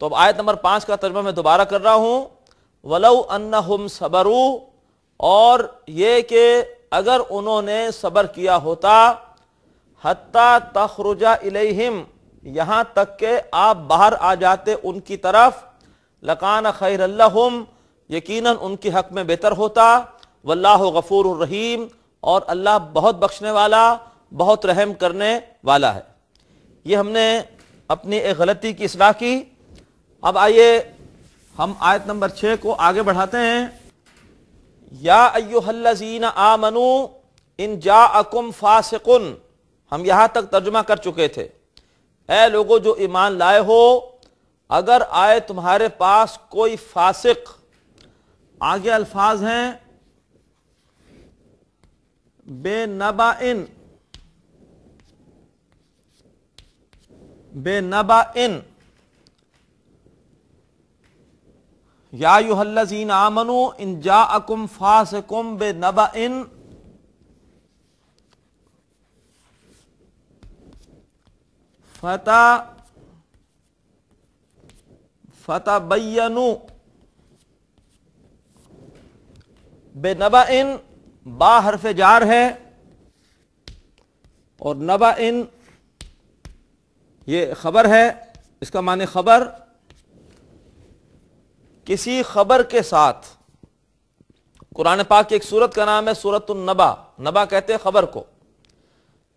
تو اب آیت نمبر 5 کا ترجمہ میں دوبارہ کر رہا ہوں، وَلَوْ أَنَّهُمْ صَبَرُوا، اور یہ کہ اگر انہوں نے صبر کیا ہوتا، حَتَّى تَخْرُجَ إِلَيْهِمْ، یہاں تک کہ آپ باہر آ جاتے ان کی طرف، لَكَانَ خَيْرًا لَهُمْ، یقیناً ان کے حق میں بہتر ہوتا، وَاللَّهُ غَفُورٌ الرحیم، اور اللہ بہت بخشنے والا، بہت رحم کرنے والا ہے۔ یہ ہم نے اپنی ایک غلطی کی اصلاح کی۔ اب آئیے ہم آیت نمبر 6 کو آگے بڑھاتے ہیں۔ یا ایھا الذین آمنوا ان جاءکم فاسق، ہم یہاں تک ترجمہ کر چکے تھے، اے لوگو جو ایمان لائے ہو، اگر آئے تمہارے پاس کوئی فاسق، آگے الفاظ ہیں بے نبأ، بے نبأ، یا ایھا الذین آمنوا ان جاءکم فاسق بنبأ فتبینوا، بنبأ با حرف جار ہے، اور نبأ یہ خبر ہے، اس کا معنی خبر، کسی خبر کے ساتھ۔ قرآن پاک کی ایک سورت کا نام ہے سورۃ النبا، نبا کہتے ہیں خبر کو۔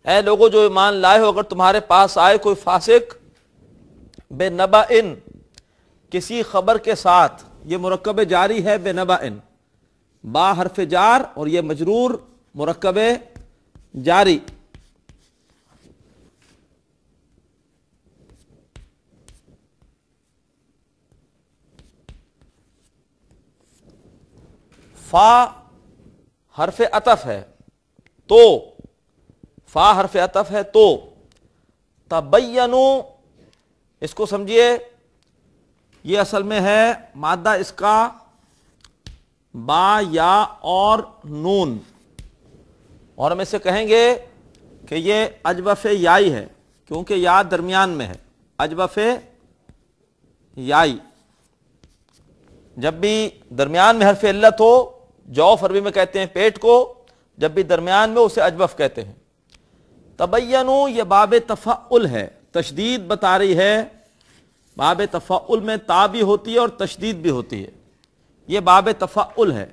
اے لوگو جو ایمان لائے ہو، اگر تمہارے پاس آئے کوئی فاسق، بے نبأ، کسی خبر کے ساتھ، یہ مرکب جاری ہے بے نبأ، با حرف جار اور یہ مجرور مرکب جاری۔ فا حرف عطف ہے، تو فا حرف عطف ہے تو، تبینوا، اس کو سمجھیے، یہ اصل میں ہے مادہ اس کا با، یا اور نون، اور ہم اسے کہیں گے کہ یہ اجوف یائی ہے، کیونکہ یا درمیان میں ہے، اجوف یائی۔ جب بھی درمیان میں حرف علت ہو، جوف عربی میں کہتے ہیں پیٹ کو، جب بھی درمیان میں اسے اجوف کہتے ہیں۔ تبینوا یہ باب تفعل ہے، تشدید بتا رہی ہے، باب تفعل میں تا بھی ہوتی ہے اور تشدید بھی ہوتی ہے، یہ باب تفعل ہے۔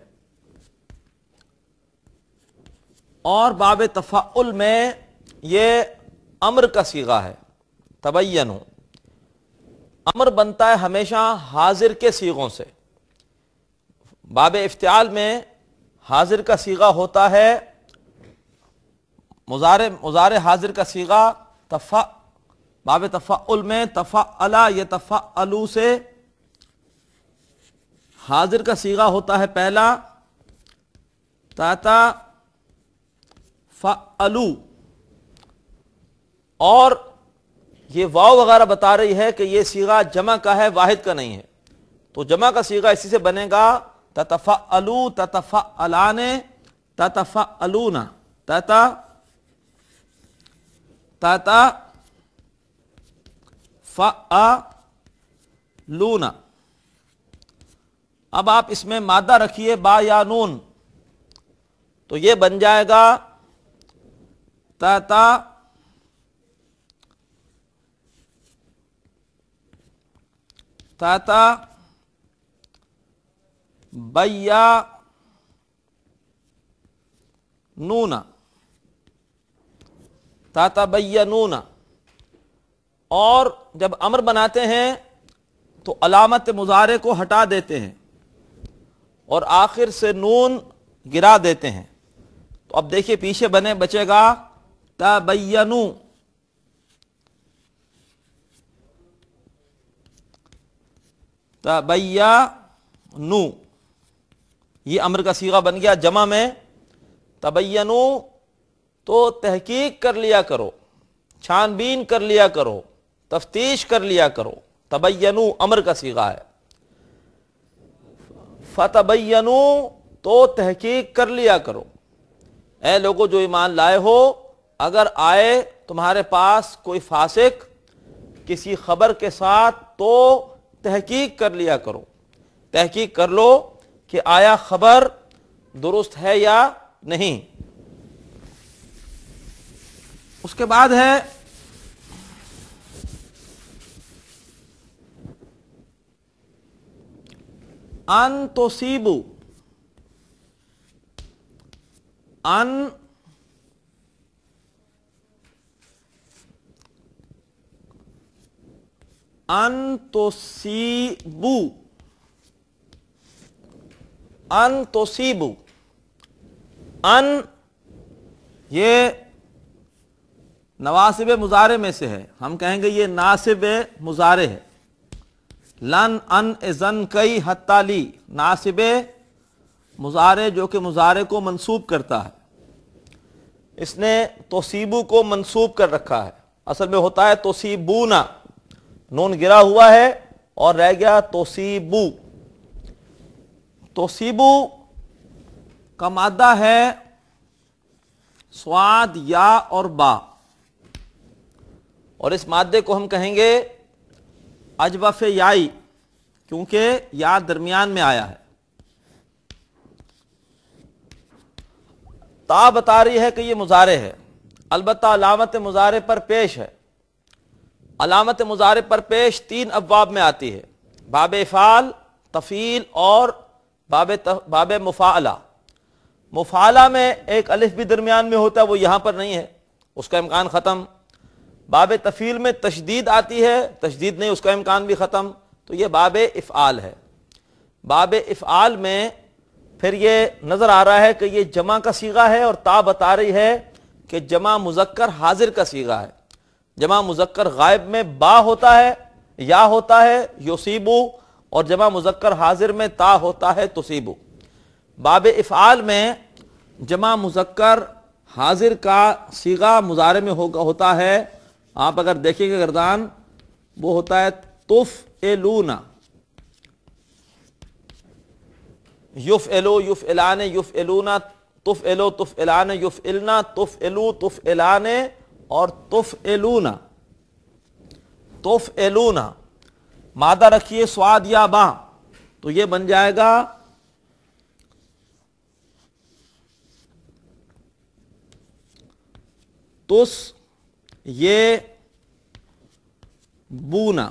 اور باب تفعل میں یہ امر کا صیغہ ہے، تبینوا، امر بنتا ہے ہمیشہ حاضر کے صیغوں سے۔ باب افتعال میں حاضر کا صیغہ ہوتا ہے مضارع حاضر کا صیغہ، باب تفعل میں تفعل یتفعلوا سے حاضر کا صیغہ ہوتا ہے پہلا تتفعلوا، اور یہ واو وغیرہ بتا رہی ہے کہ یہ صیغہ جمع کا ہے، واحد کا نہیں ہے، تو جمع کا صیغہ اسی سے بنے گا تتفعلوا، تتفعلان، تتفعلون، تتفعلون۔ اب آپ اس میں مادہ رکھیے با یا نون، تو یہ بن جائے گا تتبینون۔ اور جب امر بناتے ہیں تو علامت مضارع کو ہٹا دیتے ہیں اور آخر سے نون گرا دیتے ہیں، تو اب دیکھیے پیچھے بچے گا تبینوا، تبینوا، یہ امر کا صیغہ بن گیا جمع میں۔ تبینوا تو تحقیق کر لیا کرو، چھان بین کر لیا کرو، تفتیش کر لیا کرو، تبینوا امر کا صیغہ ہے۔ فتبینوا تو تحقیق کر لیا کرو، اے لوگو جو ایمان لائے ہو، اگر آئے تمہارے پاس کوئی فاسق کسی خبر کے ساتھ تو تحقیق کر لیا کرو، تحقیق کر لو کہ آیا خبر درست ہے یا نہیں۔ اس کے بعد ہے ان تصیبو، ان تصیبو، ان تصیبو، ان یہ نواسب مضارع میں سے ہے، ہم کہیں گے یہ ناصب مضارع ہے۔ لن، ان، اذن، کئی، حتی لی، ناصب مضارع جو کہ مضارع کو منصوب کرتا ہے۔ اس نے تصیبو کو منصوب کر رکھا ہے، اصل میں ہوتا ہے تصیبونا، نون گرا ہوا ہے اور رہ گیا تصیبو۔ تصیبو کا مادہ ہے صاد، یا اور با، اور اس مادے کو ہم کہیں گے اجوف یائی، کیونکہ یا درمیان میں آیا ہے۔ تا بتا رہی ہے کہ یہ مضارع ہے، البتہ علامت مضارع پر پیش ہے۔ علامت مضارع پر پیش 3 ابواب میں آتی ہے، باب افعال، تفعیل اور باب مفاعلہ۔ مفاعلہ میں ایک الف بھی درمیان میں ہوتا ہے، وہ یہاں پر نہیں ہے، اس کا امکان ختم۔ باب تفعیل میں تشدید آتی ہے، تشدید نہیں، اس کا امکان بھی ختم، تو یہ باب افعال ہے۔ باب افعال میں پھر یہ نظر آ رہا ہے کہ یہ جمع کا صیغہ ہے، اور تا بتا رہی ہے کہ جمع مذکر حاضر کا صیغہ ہے۔ جمع مذکر غائب میں با ہوتا ہے، یا ہوتا ہے یصیبو، اور جمع مذکر حاضر میں تا ہوتا ہے تصیبو۔ باب افعال میں جمع مذکر حاضر کا صیغہ مضارع میں ہوتا ہے، آپ اگر دیکھیں گے گردان، وہ ہوتا ہے تفعلون، یفعلو، یفعلان، یفعلون، تفعلو، تفعلان، یفعلنا، تفعلو، تفعلان اور تفعلون۔ تفعلون مادہ رکھیے صاد یا با، تو یہ بن جائے گا تس یہ بونا،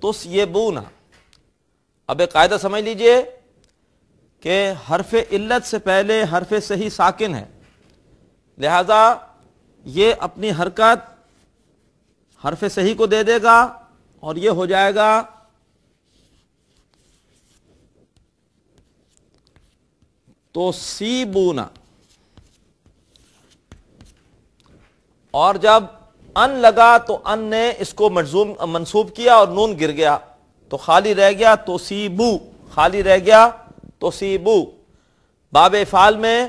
تس یہ بونا۔ اب ایک قاعدہ سمجھ لیجئے کہ حرف علت سے پہلے حرف صحیح ساکن ہے، لہذا یہ اپنی حرکت حرف صحیح کو دے دے گا اور یہ ہو جائے گا توصیبونا، اور جب ان لگا تو ان نے اس کو منصوب کیا اور نون گر گیا تو خالی رہ گیا توصیبو، خالی رہ گیا توصیبو۔ باب افعال میں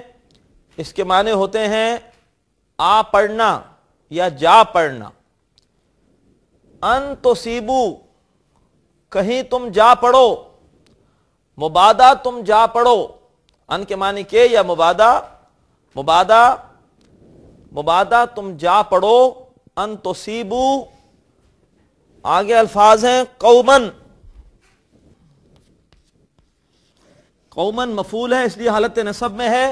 اس کے معنی ہوتے ہیں آ پڑھنا یا جا پڑھنا۔ ان تصیبو کہیں تم جا پڑو، مبادا تم جا پڑو۔ ان کے معنی کے یا مبادا، مبادا، مبادا تم جا پڑو۔ ان تصیبو آگے الفاظ ہیں قومن، قومن مفعول ہے اس لیے حالت نصب میں ہے۔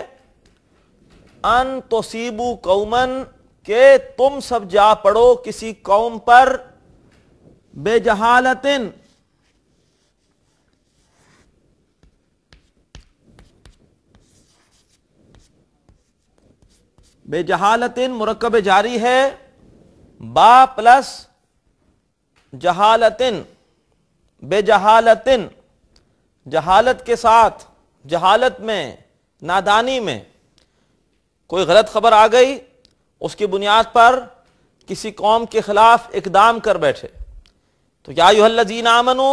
ان تصیبو قومن کہ تم سب جا پڑو کسی قوم پر، بے جہالتن، بے جہالتن مرکب جاری ہے، با پلس جہالتن، بے جہالتن، جہالت کے ساتھ، جہالت میں، نادانی میں کوئی غلط خبر آ گئی، اس کی بنیاد پر کسی قوم کے خلاف اقدام کر بیٹھے تو یا ایھا الذین آمنو،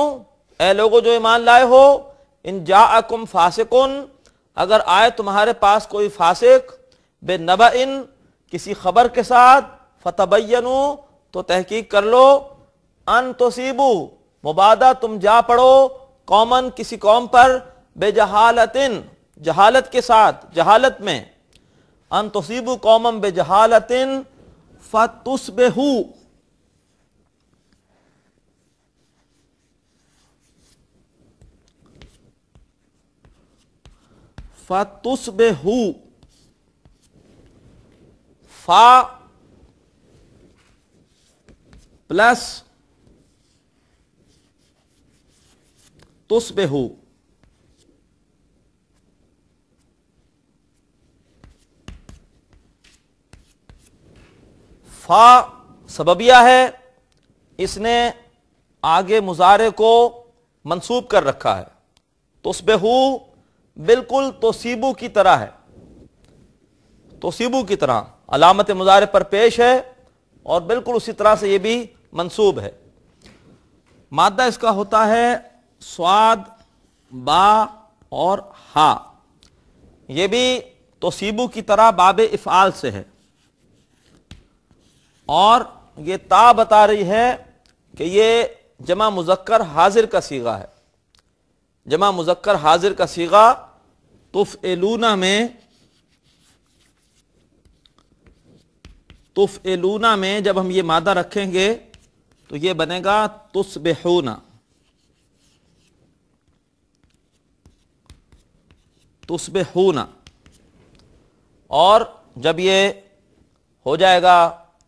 اے لوگو جو ایمان لائے ہو، ان جاءکم فاسقن، اگر آئے تمہارے پاس کوئی فاسق، بنبأ کسی خبر کے ساتھ، فتبینوا تو تحقیق کر لو، ان تصیبو مبادا تم جا پڑو، قومن کسی قوم پر، بجہالتن جہالت کے ساتھ، جہالت میں، ان تصیبو قومن بجہالتن فتصبحوا فتُصْبِحُ، فا پلس تصبحو، فا سببیہ ہے، اس نے آگے مضارع کو منصوب کر رکھا ہے. تصبحو بالکل توصیبو کی طرح ہے، توصیبو کی طرح علامت مضارع پر پیش ہے اور بالکل اسی طرح سے یہ بھی منصوب ہے. مادہ اس کا ہوتا ہے صاد، با اور ہا. یہ بھی توصیبو کی طرح باب افعال سے ہے، اور یہ تا بتا رہی ہے کہ یہ جمع مذکر حاضر کا صیغہ ہے. جمع مذکر حاضر کا صیغہ تفعلون میں جب ہم یہ مادہ رکھیں گے تو یہ بنے گا تصبحون. تصبحون، اور جب یہ ہو جائے گا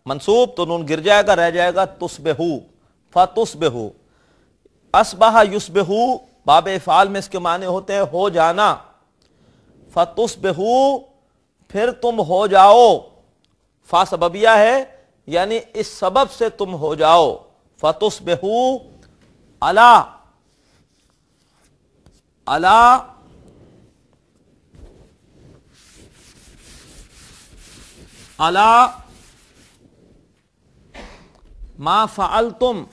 منصوب تو نون گر جائے گا، رہ جائے گا تصبحو، فتصبحو. اصبح یصبحو باب افعال میں اس کے معنی ہوتے ہیں ہو جانا. فتصبحو پھر تم ہو جاؤ، فا سببیہ ہے یعنی اس سبب سے تم ہو جاؤ. فتصبحو علی ما فعلتم،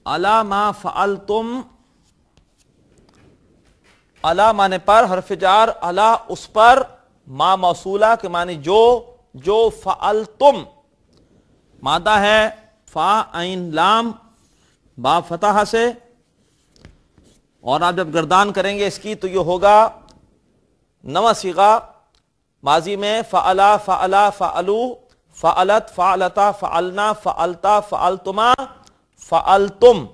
علی ما فعلتم، علی معنی پر، حرف جار علی اس پر، ما موصولہ کے معنی جو فعلتم. مادہ ہے فا عین لام با فتح سے، اور آپ جب گردان کریں گے اس کی تو یہ ہوگا نواں صیغہ. ماضی میں فعلا، فعلا، فعلو، فعلت، فعلتا، فعلنا، فعلتا، فعلتما، فعلتم.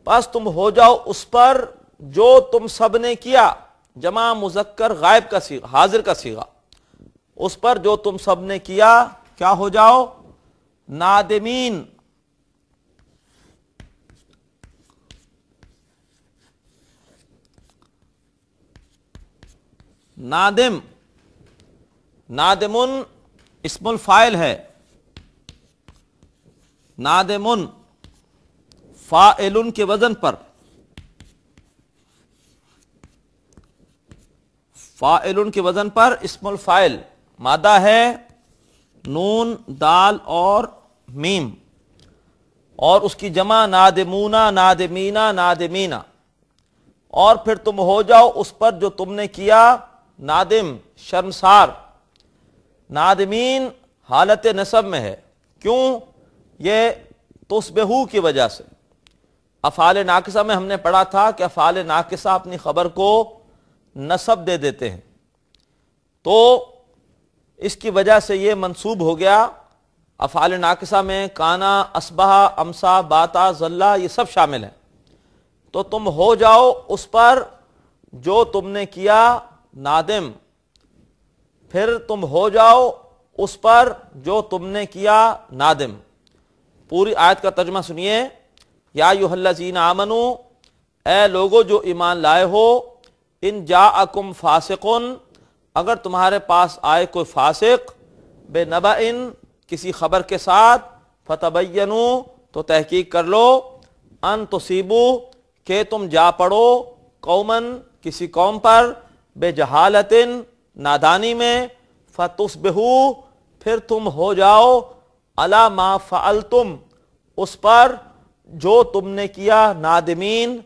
بس تم ہو جاؤ اس پر جو تم سب نے کیا. جمع مذکر غائب کا صیغہ، حاضر کا صیغہ، اس پر جو تم سب نے کیا کیا ہو جاؤ؟ نادمین. نادم، نادمن اسم الفاعل ہے. نادمن فاعل کے وزن پر، فاعل کے وزن پر اسم الفاعل. مادہ ہے نون، دال اور میم، اور اس کی جمع نادمونا، نادمینا، نادمینا. اور پھر تم ہو جاؤ اس پر جو تم نے کیا نادم، شرمسار. نادمین حالت نصب میں ہے. کیوں؟ یہ تصبحو کی وجہ سے. افعال ناقصہ میں ہم نے پڑھا تھا کہ افعال ناقصہ اپنی خبر کو نصب دے دیتے ہیں، تو اس کی وجہ سے یہ منصوب ہو گیا. افعال ناقصہ میں کانا، اصبح، امسا، باتا، ظلا یہ سب شامل ہیں. تو تم ہو جاؤ اس پر جو تم نے کیا نادم، پھر تم ہو جاؤ اس پر جو تم نے کیا نادم. پوری آیت کا ترجمہ سنیے. یا ایھا الذین آمنو، اے لوگو جو ایمان لائے ہو، ان جاءکم فاسقن، اگر تمہارے پاس آئے کوئی فاسق، بنبأن کسی خبر کے ساتھ، فتبینوا تو تحقیق کر لو، ان تصیبوا کہ تم جا پڑو، قومن کسی قوم پر، بجہالۃ نادانی میں، فتصبحوا پھر تم ہو جاؤ، علی ما فعلتم اس پر جو تم نے کیا نادمین،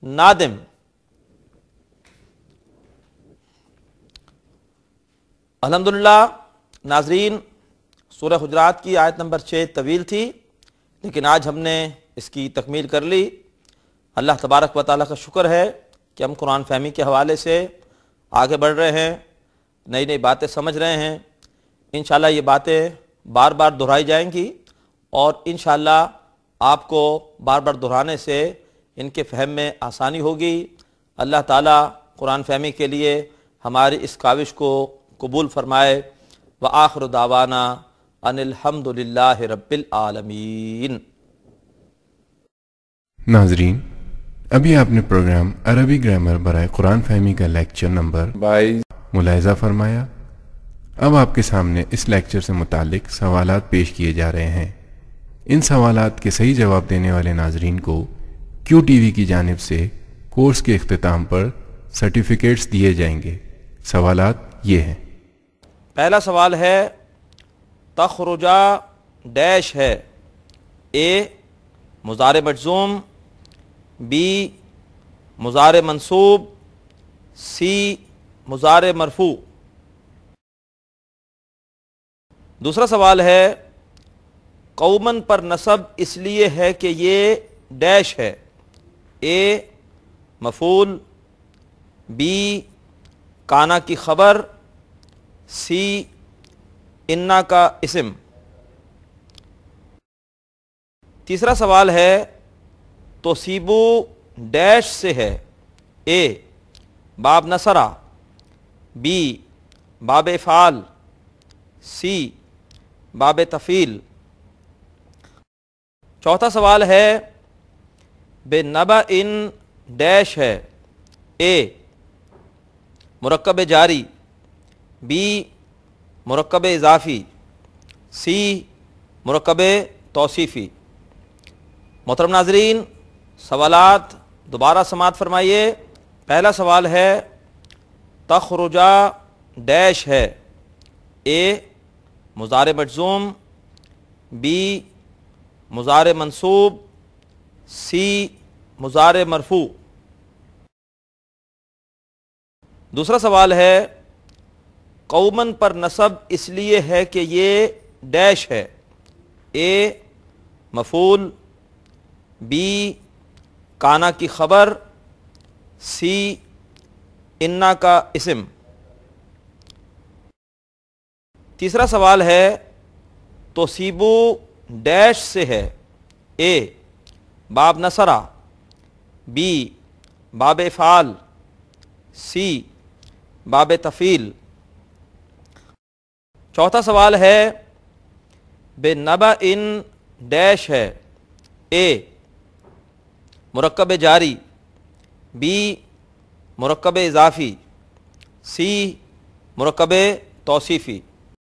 نادم. الحمدللہ ناظرین، سورہ حجرات کی آیت نمبر 6 طویل تھی، لیکن آج ہم نے اس کی تکمیل کر لی. اللہ تبارک و تعالیٰ کا شکر ہے کہ ہم قرآن فہمی کے حوالے سے آگے بڑھ رہے ہیں، نئی نئی باتیں سمجھ رہے ہیں. انشاءاللہ یہ باتیں بار بار دہرائی جائیں گی، اور انشاءاللہ آپ کو بار بار دہرانے سے ان کے فہم میں آسانی ہوگی۔ اللہ تعالیٰ قرآن فہمی کے لیے ہماری اس کاوش کو قبول فرمائے۔ وآخر دعوانا ان الحمد للہ رب العالمین۔ ناظرین، ابھی آپ نے پروگرام عربی گرامر برائے قرآن فہمی کا لیکچر نمبر 22 ملاحظہ فرمایا۔ اب آپ کے سامنے اس لیکچر سے متعلق سوالات پیش کیے جا رہے ہیں۔ ان سوالات کے صحیح جواب دینے والے ناظرین کو کیو ٹی وی کی جانب سے کورس کے اختتام پر سرٹیفکیٹس دیے جائیں گے۔ سوالات یہ ہیں۔ پہلا سوال ہے تخرجا ڈیش ہے، اے مضارع مجزوم، بی مضارع منصوب، سی مضارع مرفوع۔ دوسرا سوال ہے قومن پر نصب اس لیے ہے کہ یہ ڈیش ہے، اے مفعول، بی کانا کی خبر، سی انا کا اسم۔ تیسرا سوال ہے توصیبو ڈیش سے ہے، اے باب نصرہ، بی باب افعال، سی باب تفعیل۔ چوتھا سوال ہے بے نبا ان ڈیش ہے، اے مرکب جاری، بی مرکب اضافی، سی مرکب توصیفی۔ محترم ناظرین، سوالات دوبارہ سماعت فرمائیے۔ پہلا سوال ہے تخرجا ڈیش ہے، اے مضارع مجزوم، بی مضارع منصوب، سی مضارع مرفوع۔ دوسرا سوال ہے قومن پر نصب اس لیے ہے کہ یہ ڈیش ہے، اے مفعول، بی کانا کی خبر، سی انا کا اسم۔ تیسرا سوال ہے توصیبو ڈیش سے ہے، اے باب نصرہ، بی باب افعال، سی باب تفعیل۔ چوتھا سوال ہے بے نبا ان ڈیش ہے، اے مرکب جاری، بی مرکب اضافی، سی مرکب توصیفی۔